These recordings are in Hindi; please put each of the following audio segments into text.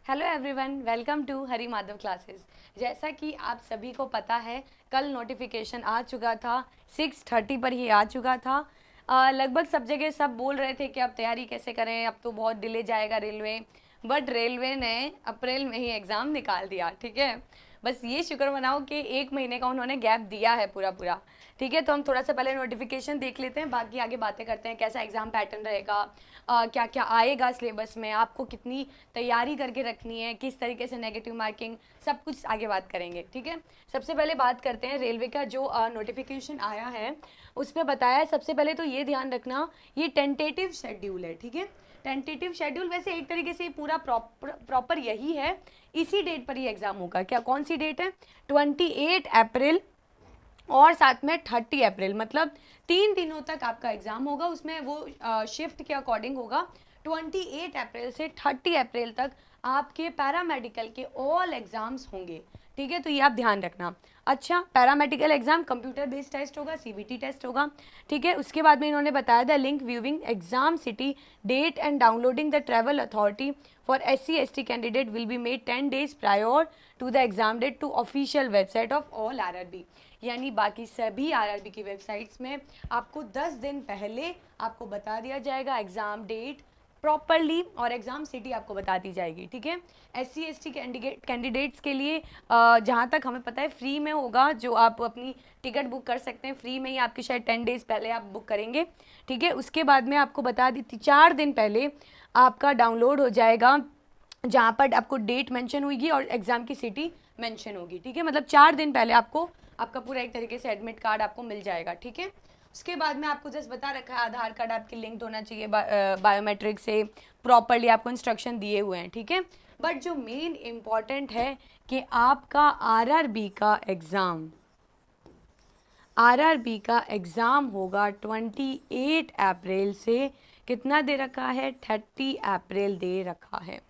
Hello everyone, welcome to Hari Madhav classes. जैसा कि आप सभी को पता है, कल नोटिफिकेशन आ चुका था, 6:30 पर ही आ चुका था। लगभग सब जगह सब बोल रहे थे कि अब तैयारी कैसे करें, अब तो बहुत डिले जाएगा रेलवे। बट रेलवे ने अप्रैल में ही एग्ज़ाम निकाल दिया। ठीक है, बस ये शुक्र मनाओ कि 1 महीने का उन्होंने गैप दिया है पूरा पूरा। ठीक है, तो हम थोड़ा सा पहले नोटिफिकेशन देख लेते हैं, बाकी आगे बातें करते हैं कैसा एग्ज़ाम पैटर्न रहेगा, क्या क्या आएगा सिलेबस में, आपको कितनी तैयारी करके रखनी है, किस तरीके से नेगेटिव मार्किंग, सब कुछ आगे बात करेंगे। ठीक है, सबसे पहले बात करते हैं रेलवे का जो नोटिफिकेशन आया है उसमें बताया है। सबसे पहले तो ये ध्यान रखना, ये टेंटेटिव शेड्यूल है। ठीक है, टेंटेटिव शेड्यूल वैसे एक तरीके से पूरा प्रॉपर यही है, इसी डेट पर ही एग्ज़ाम होगा। क्या कौन सी डेट है? 28 अप्रैल और साथ में 30 अप्रैल, मतलब 3 दिनों तक आपका एग्ज़ाम होगा। उसमें वो शिफ्ट के अकॉर्डिंग होगा। 28 अप्रैल से 30 अप्रैल तक आपके पैरामेडिकल के ऑल एग्ज़ाम्स होंगे। ठीक है, तो ये आप ध्यान रखना। अच्छा, paramedical exam computer based test होगा, सीबीटी टेस्ट होगा। ठीक है, उसके बाद में इन्होंने बताया the link viewing exam city date and downloading the travel authority for SC/ST candidate will be made 10 days prior to the exam date to official website of all RRB। यानी बाकी सभी RRB की वेबसाइट्स में आपको 10 दिन पहले आपको बता दिया जाएगा एग्ज़ाम डेट प्रॉपरली, और एग्ज़ाम सिटी आपको बता दी जाएगी। ठीक है, SC/ST कैंडिडेट्स के लिए जहाँ तक हमें पता है फ्री में होगा, जो आप अपनी टिकट बुक कर सकते हैं फ्री में ही, आपकी शायद 10 days पहले आप बुक करेंगे। ठीक है, उसके बाद में आपको बता दी 4 दिन पहले आपका डाउनलोड हो जाएगा, जहाँ पर आपको डेट मेंशन होगी और एग्ज़ाम की सिटी मेंशन होगी। ठीक है, मतलब 4 दिन पहले आपको आपका पूरा एक तरीके से एडमिट कार्ड आपको मिल जाएगा। ठीक है, उसके बाद में आपको जस्ट बता रखा है आधार कार्ड आपके लिंक्ड होना चाहिए बायोमेट्रिक से, प्रॉपरली आपको इंस्ट्रक्शन दिए हुए हैं। ठीक है, बट जो मेन इम्पॉर्टेंट है कि आपका आरआरबी का एग्ज़ाम होगा 28 अप्रैल से, कितना दे रखा है? 30 अप्रैल दे रखा है।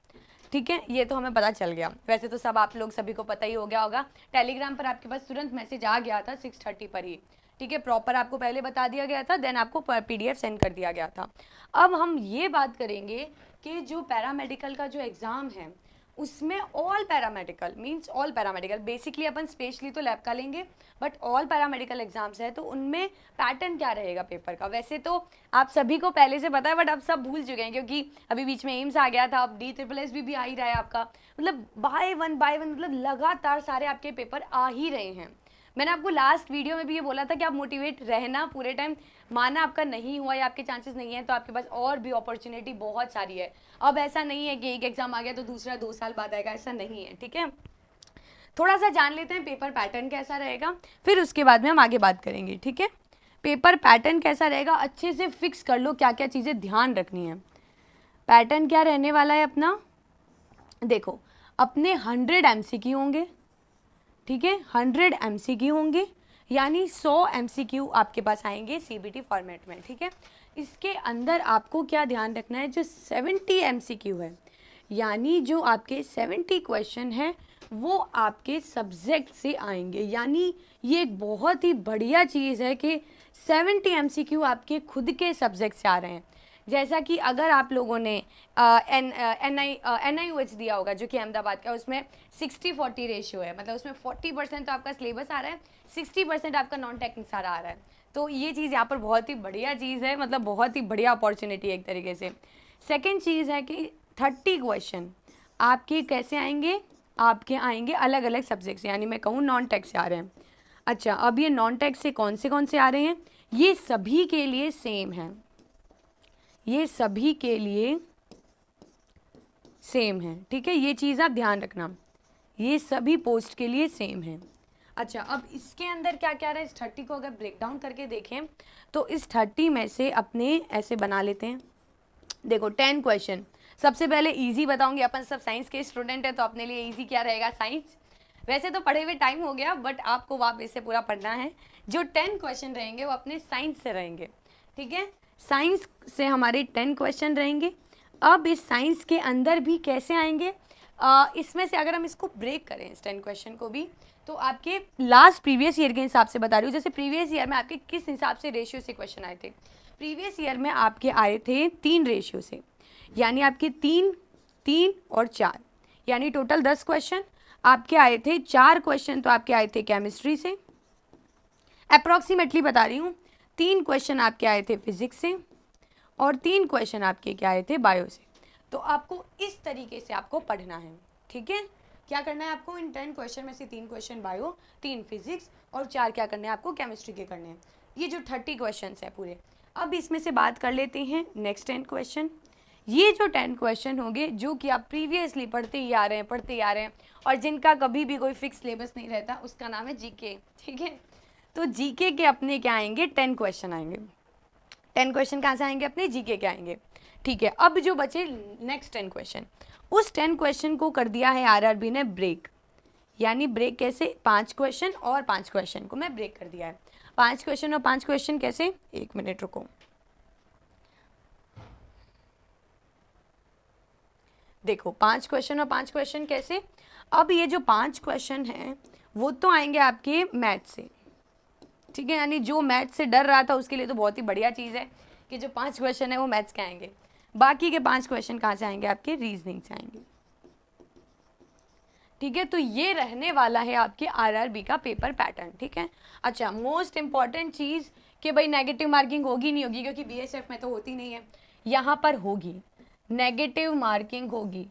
ठीक है, ये तो हमें पता चल गया। वैसे तो सब आप लोग सभी को पता ही हो गया होगा, टेलीग्राम पर आपके पास तुरंत मैसेज आ गया था 6:30 पर ही। ठीक है, प्रॉपर आपको पहले बता दिया गया था, देन आपको PDF सेंड कर दिया गया था। अब हम ये बात करेंगे कि जो पैरामेडिकल का जो एग्ज़ाम है उसमें all paramedical means all paramedical, basically अपन स्पेशली तो लैब का लेंगे, बट ऑल पैरामेडिकल एग्जाम्स है, तो उनमें पैटर्न क्या रहेगा पेपर का? वैसे तो आप सभी को पहले से पता है, बट अब सब भूल चुके हैं क्योंकि अभी बीच में एम्स आ गया था, अब DSSS भी आ ही रहा है आपका, मतलब बाय वन मतलब लगातार सारे आपके पेपर आ ही रहे हैं। मैंने आपको लास्ट वीडियो में भी ये बोला था कि आप मोटिवेट रहना पूरे टाइम, माना आपका नहीं हुआ या आपके चांसेस नहीं है तो आपके पास और भी अपॉर्चुनिटी बहुत सारी है। अब ऐसा नहीं है कि एक एग्जाम आ गया तो दूसरा 2 साल बाद आएगा, ऐसा नहीं है। ठीक है, थोड़ा सा जान लेते हैं पेपर पैटर्न कैसा रहेगा, फिर उसके बाद में हम आगे बात करेंगे। ठीक है, पेपर पैटर्न कैसा रहेगा अच्छे से फिक्स कर लो, क्या क्या चीज़ें ध्यान रखनी है। पैटर्न क्या रहने वाला है अपना, देखो अपने 100 MCQ होंगे। ठीक है, 100 MCQ होंगे, यानी 100 MCQ आपके पास आएंगे CBT फॉर्मेट में। ठीक है, इसके अंदर आपको क्या ध्यान रखना है, जो 70 MCQ है, यानी जो आपके 70 क्वेश्चन हैं वो आपके सब्जेक्ट से आएंगे। यानी ये एक बहुत ही बढ़िया चीज़ है कि 70 MCQ आपके खुद के सब्जेक्ट से आ रहे हैं। जैसा कि अगर आप लोगों ने NIOH दिया होगा जो कि अहमदाबाद का, उसमें 60-40 रेशियो है, मतलब उसमें 40% तो आपका सिलेबस आ रहा है, 60% आपका नॉन टेक्निक सारा आ रहा है। तो ये चीज़ यहाँ पर बहुत ही बढ़िया चीज़ है, मतलब बहुत ही बढ़िया अपॉर्चुनिटी है एक तरीके से। सेकेंड चीज़ है कि 30 क्वेश्चन आपके कैसे आएंगे, आपके आएंगे अलग अलग सब्जेक्ट से, यानी मैं कहूँ नॉन टेक से आ रहे हैं। अच्छा, अब ये नॉन टेक से कौन से आ रहे हैं, ये सभी के लिए सेम है, ये सभी के लिए सेम है। ठीक है, ये चीज़ आप ध्यान रखना, ये सभी पोस्ट के लिए सेम है। अच्छा, अब इसके अंदर क्या क्या रहा है, इस 30 को अगर ब्रेक डाउन करके देखें तो इस 30 में से अपने ऐसे बना लेते हैं। देखो 10 क्वेश्चन, सबसे पहले इजी बताऊंगी, अपन सब साइंस के स्टूडेंट है तो अपने लिए इजी क्या रहेगा, साइंस। वैसे तो पढ़े हुए टाइम हो गया, बट आपको वापस से पूरा पढ़ना है। जो 10 क्वेश्चन रहेंगे वो अपने साइंस से रहेंगे। ठीक है, साइंस से हमारे 10 क्वेश्चन रहेंगे। अब इस साइंस के अंदर भी कैसे आएंगे, इसमें से अगर हम इसको ब्रेक करें इस 10 क्वेश्चन को भी, तो आपके लास्ट प्रीवियस ईयर के हिसाब से बता रही हूँ, जैसे प्रीवियस ईयर में आपके किस हिसाब से रेशियो से क्वेश्चन आए थे। प्रीवियस ईयर में आपके आए थे 3 रेशियो से, यानी आपके 3, 3 और 4, यानी टोटल 10 क्वेश्चन आपके आए थे। 4 क्वेश्चन तो आपके आए थे केमिस्ट्री से, अप्रॉक्सीमेटली बता रही हूँ। 3 क्वेश्चन आपके आए थे फिजिक्स से और 3 क्वेश्चन आपके क्या आए थे बायो से। तो आपको इस तरीके से आपको पढ़ना है, ठीक है। क्या करना है आपको, इन 10 क्वेश्चन में से 3 क्वेश्चन बायो, 3 फिजिक्स और 4 क्या करने हैं आपको केमिस्ट्री के करने हैं। ये जो 30 क्वेश्चन है पूरे। अब इसमें से बात कर लेते हैं नेक्स्ट 10 क्वेश्चन। ये जो 10 क्वेश्चन होंगे जो कि आप प्रीवियसली पढ़ते ही आ रहे हैं और जिनका कभी भी कोई फिक्स सिलेबस नहीं रहता, उसका नाम है जीके, ठीक है। तो जीके के अपने क्या आएंगे, 10 क्वेश्चन आएंगे। 10 क्वेश्चन कहाँ से आएंगे, अपने जीके के आएंगे, ठीक है। अब जो बचे नेक्स्ट 10 क्वेश्चन, उस 10 क्वेश्चन को कर दिया है आरआरबी ने ब्रेक। यानी ब्रेक कैसे, 5 क्वेश्चन और 5 क्वेश्चन को मैं ब्रेक कर दिया है। 5 क्वेश्चन और 5 क्वेश्चन कैसे, 1 मिनट रुको। देखो 5 क्वेश्चन और 5 क्वेश्चन कैसे। अब ये जो 5 क्वेश्चन हैं वो तो आएंगे आपके मैथ से, ठीक है। यानी जो मैथ से डर रहा था उसके लिए तो बहुत ही बढ़िया चीज़ है कि जो 5 क्वेश्चन है वो मैथ्स के आएंगे। बाकी के 5 क्वेश्चन कहाँ से आएंगे, आपके रीजनिंग से आएंगे, ठीक है। तो ये रहने वाला है आपके आरआरबी का पेपर पैटर्न, ठीक है। अच्छा, मोस्ट इंपॉर्टेंट चीज़ कि भाई नेगेटिव मार्किंग होगी नहीं होगी, क्योंकि बीएसएफ में तो होती नहीं है, यहाँ पर होगी, नेगेटिव मार्किंग होगी।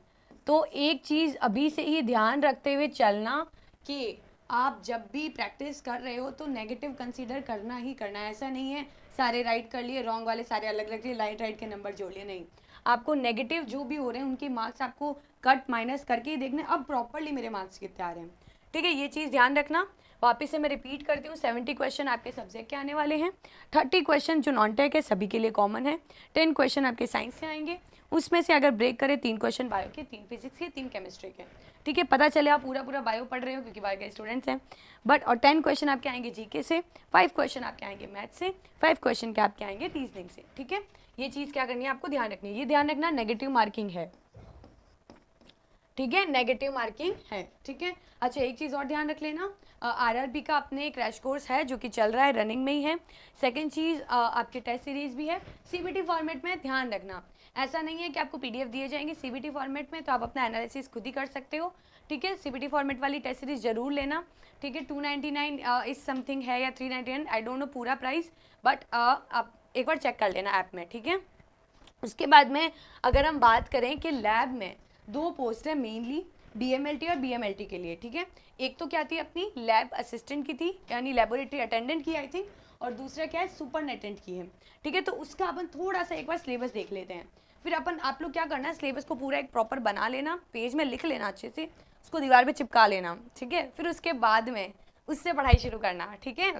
तो एक चीज़ अभी से ही ध्यान रखते हुए चलना कि आप जब भी प्रैक्टिस कर रहे हो तो नेगेटिव कंसीडर करना ही करना है। ऐसा नहीं है सारे राइट कर लिए, रॉन्ग वाले सारे अलग रख लिए, राइट के नंबर जोड़ लिए, नहीं। आपको नेगेटिव जो भी हो रहे हैं उनके मार्क्स आपको कट माइनस करके ही देखने अब प्रॉपरली मेरे मार्क्स कितने आ रहे हैं, ठीक है। ये चीज़ ध्यान रखना। वापस से मैं रिपीट करती हूँ, 70 क्वेश्चन आपके सब्जेक्ट के आने वाले हैं, 30 क्वेश्चन जो नॉन टेक है सभी के लिए कॉमन है, 10 क्वेश्चन आपके साइंस से आएंगे। उसमें से अगर ब्रेक करें 3 क्वेश्चन बायो के, 3 फिजिक्स के, 3 केमिस्ट्री के, ठीक है। पता चले आप पूरा बायो पढ़ रहे हो क्योंकि बायो के स्टूडेंट्स हैं। बट और 10 क्वेश्चन आपके आएंगे जीके से, 5 क्वेश्चन आपके आएंगे मैथ से, 5 क्वेश्चन के आपके आएंगे रीजनिंग से, ठीक है। ये चीज़ क्या करनी है आपको, ध्यान रखनी है। ये ध्यान रखना नेगेटिव मार्किंग है, ठीक है, नेगेटिव मार्किंग है, ठीक है। अच्छा, एक चीज़ और ध्यान रख लेना, आरआरबी का अपने क्रैश कोर्स है जो कि चल रहा है, रनिंग में ही है। सेकंड चीज़, आपकी टेस्ट सीरीज भी है सीबीटी फॉर्मेट में, ध्यान रखना। ऐसा नहीं है कि आपको पीडीएफ दिए जाएंगे सीबीटी फॉर्मेट में, तो आप अपना एनालिसिस खुद ही कर सकते हो, ठीक है। सीबीटी फॉर्मेट वाली टेस्ट सीरीज जरूर लेना, ठीक है। 299 इस समथिंग है या 399, आई डोंट नो पूरा प्राइस, बट आप एक बार चेक कर लेना ऐप में, ठीक है। उसके बाद में अगर हम बात करें कि लैब में 2 पोस्ट है मेनली, डीएमएलटी और बीएमएलटी के लिए, ठीक है। एक तो क्या थी अपनी लैब असिस्टेंट की थी, यानी लेबोरेटरी अटेंडेंट की आई थिंक, और दूसरा क्या है सुपरनेटेंट की है, ठीक है। तो उसका अपन थोड़ा सा एक बार सिलेबस देख लेते हैं, फिर अपन आप लोग क्या करना है, सिलेबस को पूरा एक प्रॉपर बना लेना, पेज में लिख लेना अच्छे से, उसको दीवार पे चिपका लेना, ठीक है। फिर उसके बाद में उससे पढ़ाई शुरू करना, ठीक है।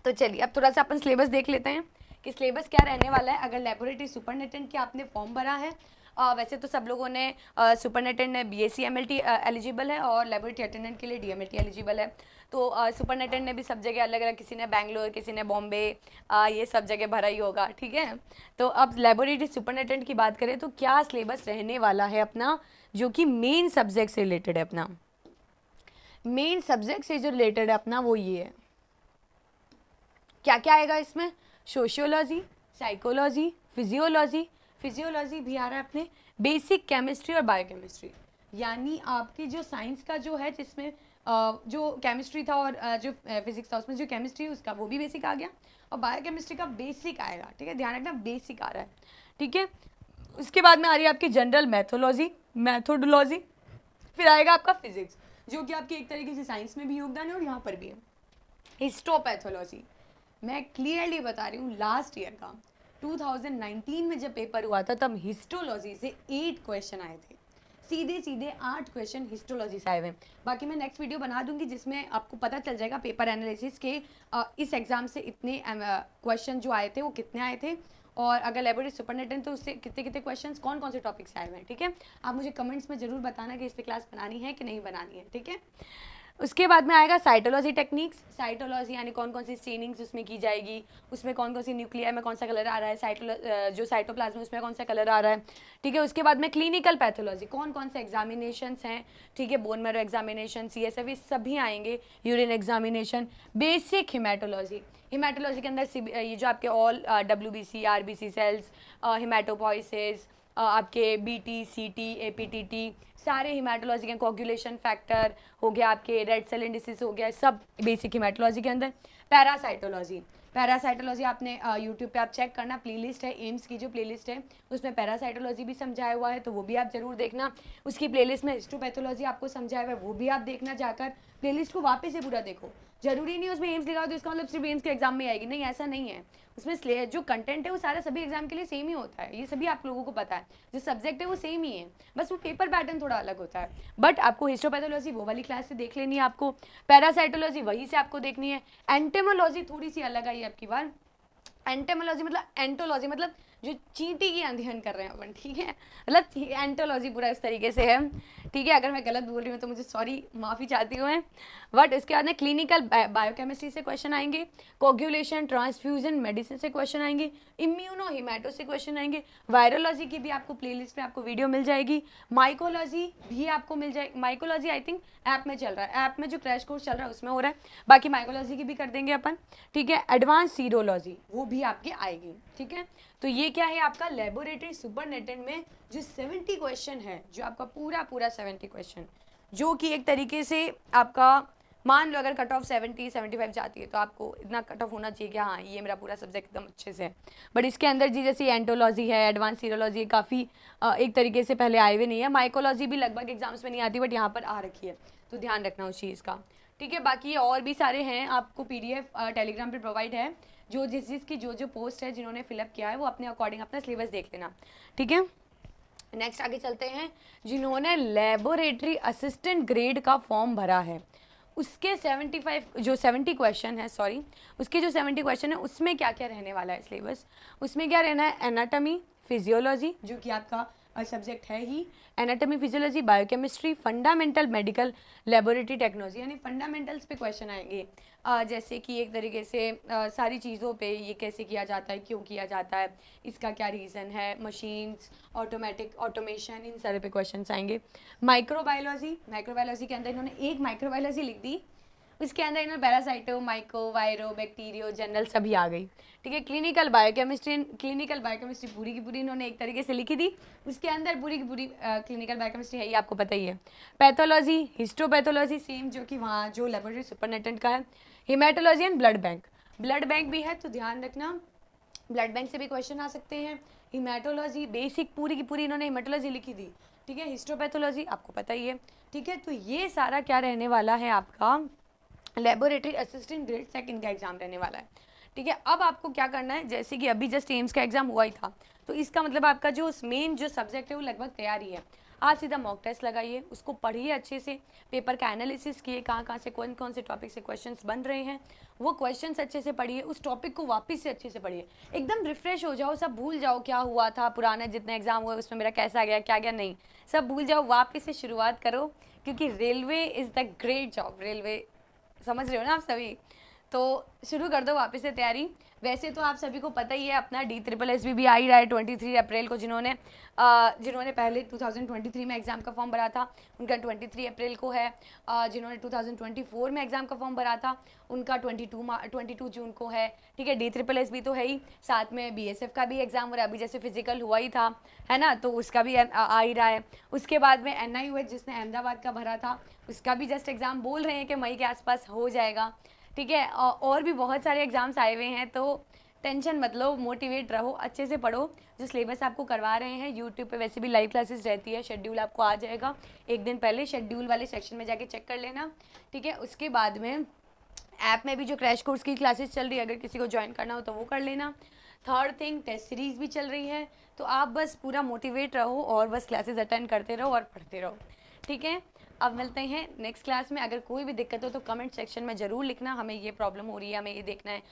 तो चलिए अब थोड़ा सा अपन सिलेबस देख लेते हैं कि सिलेबस क्या रहने वाला है। अगर लेबोरेटरी सुपरनेटेंट के आपने फॉर्म भरा है, वैसे तो सब लोगों ने सुपरनेटेंट ने बीएससी एमएलटी एलिजिबल है और लेबोरेटरी अटेंडेंट के लिए डीएमएलटी एलिजिबल है। तो सुपरनेटेंट ने भी सब जगह अलग अलग, किसी ने बैंगलोर, किसी ने बॉम्बे, ये सब जगह भरा ही होगा, ठीक है। तो अब लेबोरेटरी सुपरनेटेंट की बात करें तो क्या सिलेबस रहने वाला है अपना, जो कि मेन सब्जेक्ट से रिलेटेड है अपना, मेन सब्जेक्ट से जो रिलेटेड है अपना वो ये है। क्या क्या आएगा इसमें, सोशियोलॉजी, साइकोलॉजी, फिजियोलॉजी भी आ रहा है अपने, बेसिक केमिस्ट्री और बायोकेमिस्ट्री। यानी आपकी जो साइंस का जो है, जिसमें जो केमिस्ट्री था और जो फिजिक्स था, उसमें जो केमिस्ट्री उसका वो भी बेसिक आ गया, और बायोकेमिस्ट्री का बेसिक आएगा, ठीक है। ध्यान रखना बेसिक आ रहा है, ठीक है। उसके बाद में आ रही है आपकी जनरल मैथोडोलॉजी, फिर आएगा आपका फिजिक्स, जो कि आपकी एक तरीके से साइंस में भी योगदान है और यहाँ पर भी है। हिस्टोपैथोलॉजी, मैं क्लियरली बता रही हूँ, लास्ट ईयर का 2019 में जब पेपर हुआ था तब हिस्टोलॉजी से 8 क्वेश्चन आए थे, सीधे 8 क्वेश्चन हिस्टोलॉजी से आए हुए। बाकी मैं नेक्स्ट वीडियो बना दूंगी जिसमें आपको पता चल जाएगा पेपर एनालिसिस के इस एग्जाम से इतने क्वेश्चन जो आए थे वो कितने आए थे, और अगर लेबोरेटरी सुपरनेटेंट तो उससे कितने क्वेश्चंस कौन से टॉपिक से आए हुए हैं, ठीक है। आप मुझे कमेंट्स में जरूर बताना कि इस पर क्लास बनानी है कि नहीं बनानी है, ठीक है। उसके बाद में आएगा साइटोलॉजी टेक्निक्स, साइटोलॉजी यानी कौन सी स्टेनिंग्स उसमें की जाएगी, उसमें कौन सी न्यूक्लियर में कौन सा कलर आ रहा है, जो साइटोप्लाज्म उसमें कौन सा कलर आ रहा है, ठीक है। उसके बाद में क्लिनिकल पैथोलॉजी, कौन से एग्जामिनेशंस हैं, ठीक है, बोन मैरो एग्जामिनेशन, सीएसएफ, ये सभी आएंगे, यूरिन एग्जामिनेशन। बेसिक हिमेटोलॉजी के अंदर ये जो आपके all WBC RBC cells, haematopoiesis, आपके BT, CT, APTT सारे हिमेटोलॉजी के, कोगुलेशन फैक्टर हो गया, आपके रेड सेल इंडिसेस हो गया, सब बेसिक हिमेटोलॉजी के अंदर। पैरासाइटोलॉजी, पैरासाइटोलॉजी आपने यूट्यूब पे आप चेक करना, प्लेलिस्ट है एम्स की जो प्लेलिस्ट है उसमें पैरासाइटोलॉजी भी समझाया हुआ है, तो वो भी आप जरूर देखना। उसकी प्लेलिस्ट में हिस्टोपैथोलॉजी आपको समझाया हुआ है, वो भी आप देखना जाकर, प्लेलिस्ट को वापस से पूरा देखो। जरूरी नहीं है उसमें एम्स लिखा हो तो इसका मतलब सिर्फ एम्स के एग्जाम में आएगी, नहीं ऐसा नहीं है। उसमें जो कंटेंट है वो सारा सभी एग्जाम के लिए सेम ही होता है, ये सभी आप लोगों को पता है, जो सब्जेक्ट है वो सेम ही है, बस वो पेपर पैटर्न थोड़ा अलग होता है। बट आपको हिस्टोपैथोलॉजी वो वाली क्लास से देख लेनी है, आपको पैरासाइटोलॉजी वही से आपको देखनी है। एंटेमोलॉजी थोड़ी सी अलग आई आपकी बार। एंटेमोलॉजी मतलब एंटोलॉजी मतलब जो चींटी की अध्ययन कर रहे हैं अपन, ठीक है, मतलब एंटोलॉजी पूरा इस तरीके से है, ठीक है। अगर मैं गलत बोल रही हूँ तो मुझे सॉरी, माफ़ी चाहती हूँ मैं। बट इसके बाद में क्लिनिकल बायोकेमिस्ट्री से क्वेश्चन आएंगे, कोगुलेशन, ट्रांसफ्यूजन मेडिसिन से क्वेश्चन आएंगे, इम्यूनो हिमेटो से क्वेश्चन आएंगे, वायरोलॉजी की भी आपको प्लेलिस्ट में आपको वीडियो मिल जाएगी, माइकोलॉजी भी आपको मिल जाएगी। माइकोलॉजी आई थिंक ऐप में चल रहा है, ऐप में जो क्रैश कोर्स चल रहा है उसमें हो रहा है, बाकी माइकोलॉजी की भी कर देंगे अपन, ठीक है। एडवांस सीरोलॉजी वो भी आपकी आएगी, ठीक है। तो ये क्या है आपका लेबोरेटरी सुपरनेटेंट में जो 70 क्वेश्चन है, जो आपका पूरा 70 क्वेश्चन, जो कि एक तरीके से आपका मान लो अगर कट ऑफ 70-75 जाती है तो आपको इतना कट ऑफ होना चाहिए कि हाँ ये मेरा पूरा सब्जेक्ट एकदम अच्छे से है। बट इसके अंदर जी जैसे एंटोलॉजी है, एडवांस सीरोलॉजी काफ़ी एक तरीके से पहले आए हुए नहीं है, माइकोलॉजी भी लगभग एग्जाम्स में नहीं आती बट यहाँ पर आ रखी है, तो ध्यान रखना उस चीज़ का, ठीक है। बाकी और भी सारे हैं, आपको PDF टेलीग्राम पर प्रोवाइड है, जो जिसकी जो पोस्ट है जिन्होंने फिलअप किया है वो अपने अकॉर्डिंग अपना सिलेबस देख लेना, ठीक है। नेक्स्ट आगे चलते हैं, जिन्होंने लेबोरेटरी असिस्टेंट ग्रेड का फॉर्म भरा है उसके 70 क्वेश्चन है, सॉरी उसके जो 70 क्वेश्चन है उसमें क्या क्या रहने वाला है सिलेबस। उसमें क्या रहना है, एनाटॉमी, फिजियोलॉजी जो कि आपका सब्जेक्ट है ही, anatomy, physiology, biochemistry, fundamental medical laboratory technology, यानी फंडामेंटल्स पे क्वेश्चन आएंगे, जैसे कि एक तरीके से सारी चीज़ों पे ये कैसे किया जाता है, क्यों किया जाता है, इसका क्या रीज़न है, मशीन्स, ऑटोमेटिक, ऑटोमेशन, इन सारे पे क्वेश्चन आएंगे। माइक्रोबायोलॉजी, माइक्रोबायोलॉजी के अंदर इन्होंने एक माइक्रोबायोलॉजी लिख दी, उसके अंदर इन्होंने पैरासाइटो, माइको, वायरो, बैक्टीरियो, जनरल सभी आ गई, ठीक है। क्लिनिकल बायोकेमिस्ट्री पूरी की पूरी इन्होंने एक तरीके से लिखी थी, उसके अंदर पूरी की पूरी क्लिनिकल बायोकेमिस्ट्री है, ये आपको पता ही है। पैथोलॉजी, हिस्टोपैथोलॉजी सेम जो कि वहाँ जो लेबोरेटरी सुपरनेटेंट का है, हिमेटोलॉजी एंड ब्लड बैंक भी है, तो ध्यान रखना ब्लड बैंक से भी क्वेश्चन आ सकते हैं। हिमेटोलॉजी बेसिक पूरी की पूरी इन्होंने हिमेटोलॉजी लिखी थी, ठीक है। हिस्टोपैथोलॉजी आपको पता ही है, ठीक है। तो ये सारा क्या रहने वाला है आपका लेबोरेटरी असिस्टेंट ग्रेड सेकंड का एग्जाम रहने वाला है, ठीक है। अब आपको क्या करना है, जैसे कि अभी जस्ट एम्स का एग्जाम हुआ ही था, तो इसका मतलब आपका जो मेन जो सब्जेक्ट है वो लगभग तैयार ही है। आज सीधा मॉक टेस्ट लगाइए, उसको पढ़िए अच्छे से, पेपर का एनालिसिस किए, कहाँ से कौन कौन से टॉपिक से क्वेश्चंस बन रहे हैं, वो क्वेश्चंस अच्छे से पढ़िए, उस टॉपिक को वापस से अच्छे से पढ़िए, एकदम रिफ्रेश हो जाओ, सब भूल जाओ क्या हुआ था, पुराना जितना एग्जाम हुआ उसमें मेरा कैसा गया, क्या गया, नहीं, सब भूल जाओ, वापस से शुरुआत करो, क्योंकि railway is the great job, railway समझ रहे हो ना आप सभी, तो शुरू कर दो वापस से तैयारी। वैसे तो आप सभी को पता ही है अपना DSSB भी आ ही रहा है 23 अप्रैल को, जिन्होंने पहले 2023 में एग्ज़ाम का फॉर्म भरा था उनका 23 अप्रैल को है, जिन्होंने 2024 में एग्ज़ाम का फॉर्म भरा था उनका 22 जून को है, ठीक है। DSSB तो है ही, साथ में BSF का भी एग्ज़ाम हो रहा है, अभी जैसे फिजिकल हुआ ही था, है ना, तो उसका भी आ ही रहा है। उसके बाद में NIOH जिसने अहमदाबाद का भरा था उसका भी जस्ट एग्ज़ाम बोल रहे हैं कि मई के आसपास हो जाएगा, ठीक है। और भी बहुत सारे एग्जाम्स आए हुए हैं, तो टेंशन मत लो, मोटिवेट रहो, अच्छे से पढ़ो, जो सिलेबस आपको करवा रहे हैं यूट्यूब पे वैसे भी लाइव क्लासेस रहती है, शेड्यूल आपको आ जाएगा एक दिन पहले, शेड्यूल वाले सेक्शन में जाके चेक कर लेना, ठीक है। उसके बाद में ऐप में भी जो क्रैश कोर्स की क्लासेस चल रही है, अगर किसी को ज्वाइन करना हो तो वो कर लेना। थर्ड थिंग, टेस्ट सीरीज़ भी चल रही है, तो आप बस पूरा मोटिवेट रहो और बस क्लासेस अटेंड करते रहो और पढ़ते रहो, ठीक है। अब मिलते हैं नेक्स्ट क्लास में। अगर कोई भी दिक्कत हो तो कमेंट सेक्शन में ज़रूर लिखना, हमें ये प्रॉब्लम हो रही है, हमें ये देखना है,